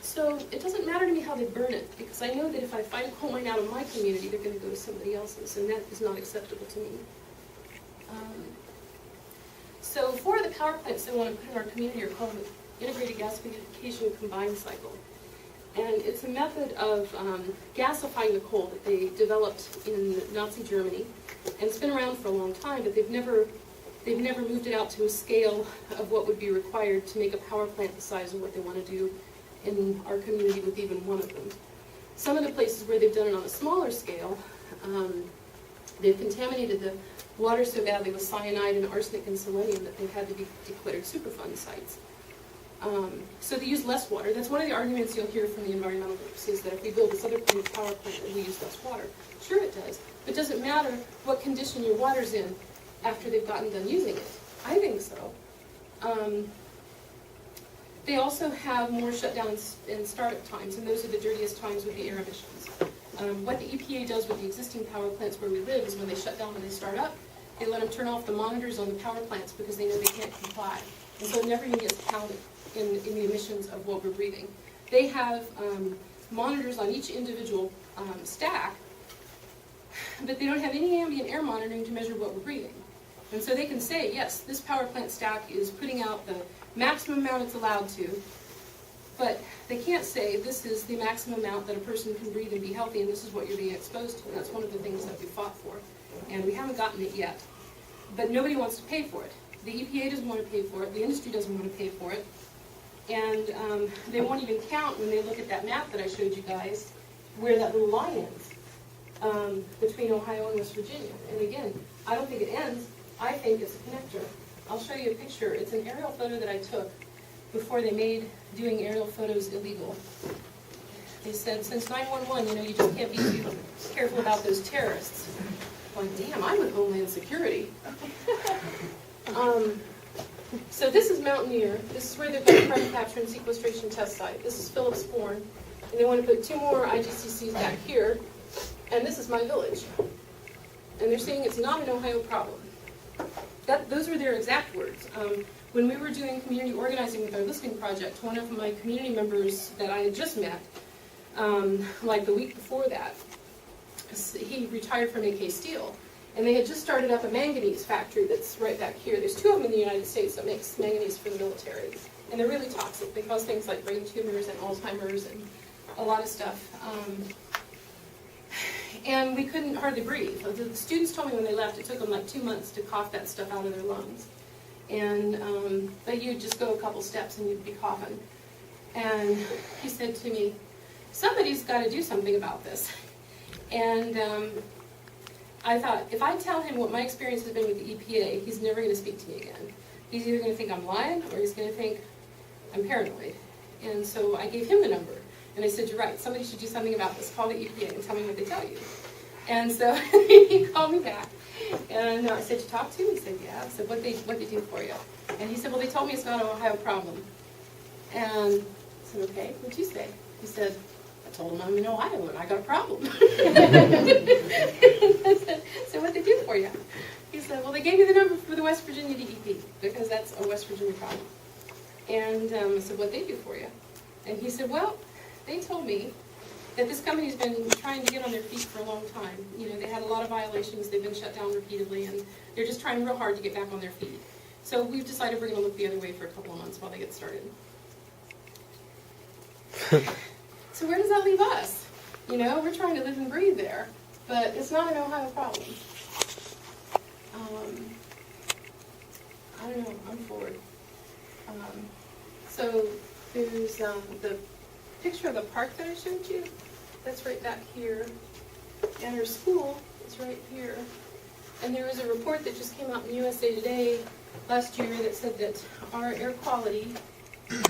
So it doesn't matter to me how they burn it, because I know that if I find a coal mine out of my community, they're going to go to somebody else's, and that is not acceptable to me. So 4 of the power plants they want to put in our community are called the integrated gasification combined cycle. And it's a method of gasifying the coal that they developed in Nazi Germany. And it's been around for a long time, but they've never moved it out to a scale of what would be required to make a power plant the size of what they want to do in our community with even one of them. Some of the places where they've done it on a smaller scale, they've contaminated the water so badly with cyanide and arsenic and selenium that they've had to be declared Superfund sites. So they use less water. That's one of the arguments you'll hear from the environmental groups, is that if we build this other kind of power plant, then we use less water. Sure it does, but it doesn't matter what condition your water's in after they've gotten done using it. I think so. They also have more shutdowns and startup times, and those are the dirtiest times with the air emissions. What the EPA does with the existing power plants where we live is when they shut down and they start up, they let them turn off the monitors on the power plants because they know they can't comply. And so it never even gets counted in the emissions of what we're breathing. They have monitors on each individual stack, but they don't have any ambient air monitoring to measure what we're breathing. And so they can say, yes, this power plant stack is putting out the maximum amount it's allowed to, but they can't say this is the maximum amount that a person can breathe and be healthy, and this is what you're being exposed to. And that's one of the things that we fought for. And we haven't gotten it yet. But nobody wants to pay for it. The EPA doesn't want to pay for it. The industry doesn't want to pay for it. And they won't even count when they look at that map that I showed you guys where that little line ends between Ohio and West Virginia. And again, I don't think it ends. I think it's a connector. I'll show you a picture. It's an aerial photo that I took before they made doing aerial photos illegal. They said, since 911, you just can't be too careful about those terrorists. I'm like, damn, I'm with Homeland Security. So this is Mountaineer. This is where they've got a carbon capture and sequestration test site. This is Phillips Bourne. And they want to put 2 more IGCCs back here. And this is my village. And they're saying it's not an Ohio problem. Those were their exact words. When we were doing community organizing with our listening project, one of my community members that I had just met, like the week before that, he retired from AK Steel. And they had just started up a manganese factory that's right back here. There's 2 of them in the United States that makes manganese for the military. And they're really toxic. They cause things like brain tumors and Alzheimer's and a lot of stuff. And we couldn't hardly breathe. The students told me when they left, it took them like 2 months to cough that stuff out of their lungs. And but you'd just go a couple steps and you'd be coughing. And he said to me, somebody's got to do something about this. And I thought, if I tell him what my experience has been with the EPA, he's never going to speak to me again. He's either going to think I'm lying or he's going to think I'm paranoid. And so I gave him the number. And I said, you're right, somebody should do something about this. Call the EPA and tell me what they tell you. And so he called me back. And I said, you talked to him? He said, yeah. I said, what they do for you? And he said, well, they told me it's not an Ohio problem. And I said, okay, what'd you say? He said, I told him I'm in Ohio and I got a problem. I said, so what'd they do for you? He said, well, they gave me the number for the West Virginia DEP because that's a West Virginia problem. And I said, what'd they do for you? And he said, well, they told me that this company's been trying to get on their feet for a long time. They had a lot of violations, they've been shut down repeatedly, and they're just trying real hard to get back on their feet. So we've decided we're going to look the other way for a couple of months while they get started. So where does that leave us? We're trying to live and breathe there, but it's not an Ohio problem. I don't know, I'm forward. So there's the picture of the park that I showed you. That's right back here. And our school is right here. And there was a report that just came out in USA Today last year that said that our air quality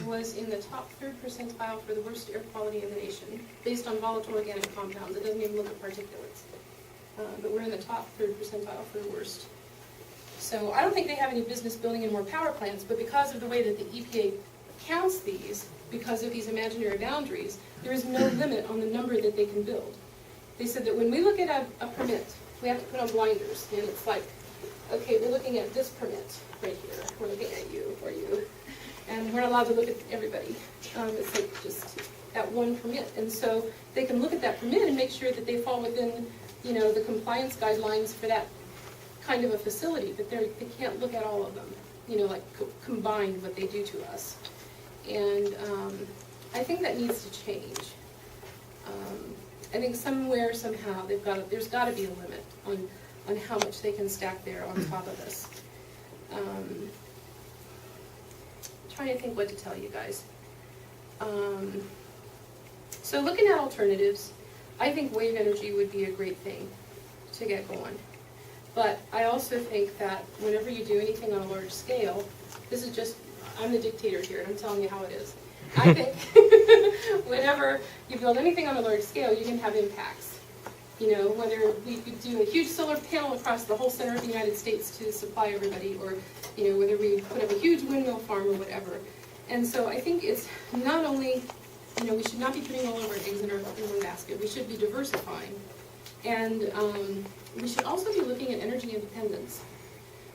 was in the top 3rd percentile for the worst air quality in the nation, based on volatile organic compounds. It doesn't even look at particulates. But we're in the top 3rd percentile for the worst. So I don't think they have any business building any more power plants, but because of the way that the EPA counts these, because of these imaginary boundaries, there is no limit on the number that they can build. They said that when we look at a permit, we have to put on blinders, and it's like, okay, we're looking at this permit right here. We're looking at you or you, and we're not allowed to look at everybody. It's like just that one permit. And so they can look at that permit and make sure that they fall within, you know, the compliance guidelines for that kind of a facility, but they can't look at all of them, you know, like combined what they do to us. And I think that needs to change. I think somewhere, somehow, there's got to be a limit on how much they can stack there on top of us. Trying to think what to tell you guys. So looking at alternatives, I think wave energy would be a great thing to get going. But I also think that whenever you do anything on a large scale, this is just, I'm the dictator here, and I'm telling you how it is. I think whenever you build anything on a large scale, you can have impacts. You know, whether we could do a huge solar panel across the whole center of the United States to supply everybody, or, you know, whether we put up a huge windmill farm or whatever. And so I think it's not only, you know, we should not be putting all of our eggs in one basket. We should be diversifying. And we should also be looking at energy independence,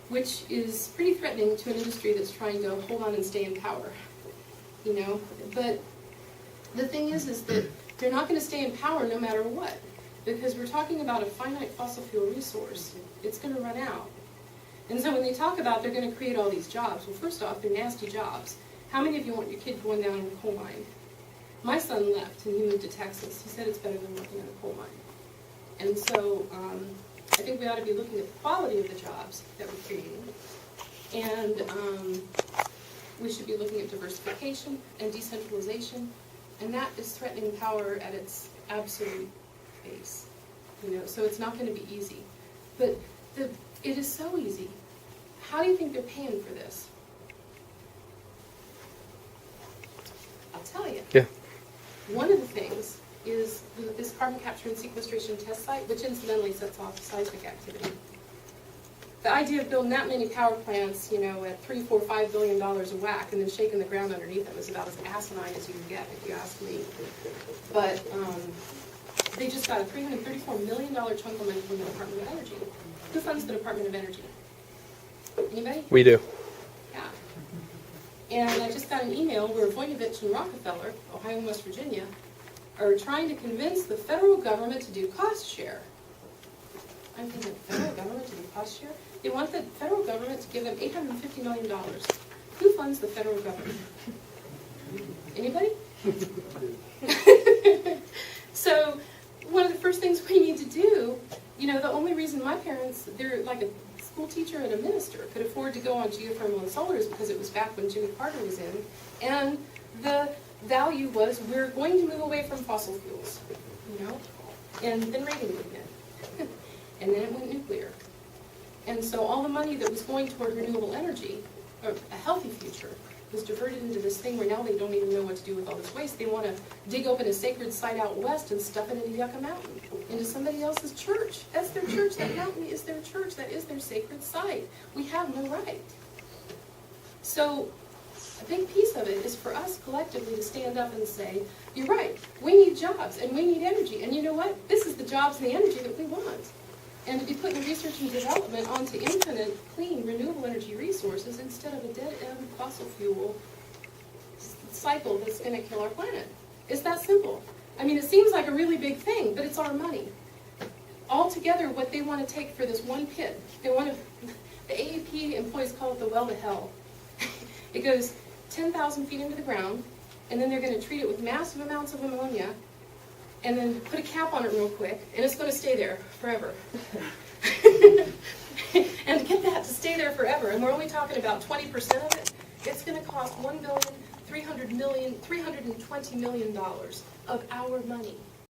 which is pretty threatening to an industry that's trying to hold on and stay in power. You know, but the thing is that they're not going to stay in power no matter what, because we're talking about a finite fossil fuel resource. It's going to run out. And so when they talk about they're going to create all these jobs, well, first off, they're nasty jobs. How many of you want your kid going down in a coal mine? My son left and he moved to Texas. He said it's better than working in a coal mine. And so I think we ought to be looking at the quality of the jobs that we're creating. And we should be looking at diversification and decentralization. And that is threatening power at its absolute base. You know, so it's not going to be easy. But it is so easy. How do you think they're paying for this? I'll tell you. Yeah. One of the things is this carbon capture and sequestration test site, which incidentally sets off seismic activity. The idea of building that many power plants, you know, at $3, $4, $5 billion a whack, and then shaking the ground underneath them is about as asinine as you can get, if you ask me. But they just got a $334 million chunk of money from the Department of Energy. Who funds the Department of Energy? Anybody? We do. Yeah. And I just got an email where Voinovich and Rockefeller, Ohio and West Virginia, are trying to convince the federal government to do cost share. I'm thinking, the federal government to do cost share? They want the federal government to give them $850 million. Who funds the federal government? Anybody? So one of the first things we need to do, you know, the only reason my parents, they're like a school teacher and a minister, could afford to go on geothermal and solar is because it was back when Jimmy Carter was in. And the value was, we're going to move away from fossil fuels, you know? And then Reagan moved in. And then it went nuclear. And so all the money that was going toward renewable energy, or a healthy future, was diverted into this thing where now they don't even know what to do with all this waste. They want to dig open a sacred site out west and stuff it into Yucca Mountain, into somebody else's church. That's their church. That mountain is their church. That is their sacred site. We have no right. So a big piece of it is for us collectively to stand up and say, you're right, we need jobs and we need energy. And you know what? This is the jobs and the energy that we want. And to be putting research and development onto infinite, clean, renewable energy resources instead of a dead-end fossil fuel cycle that's going to kill our planet. It's that simple. I mean, it seems like a really big thing, but it's our money. Altogether, what they want to take for this one pit, they want to, the AEP employees call it the well to hell. It goes 10,000 feet into the ground, and then they're going to treat it with massive amounts of ammonia, and then put a cap on it real quick, and it's going to stay there forever. And to get that to stay there forever, and we're only talking about 20% of it, it's going to cost $1,320 million of our money.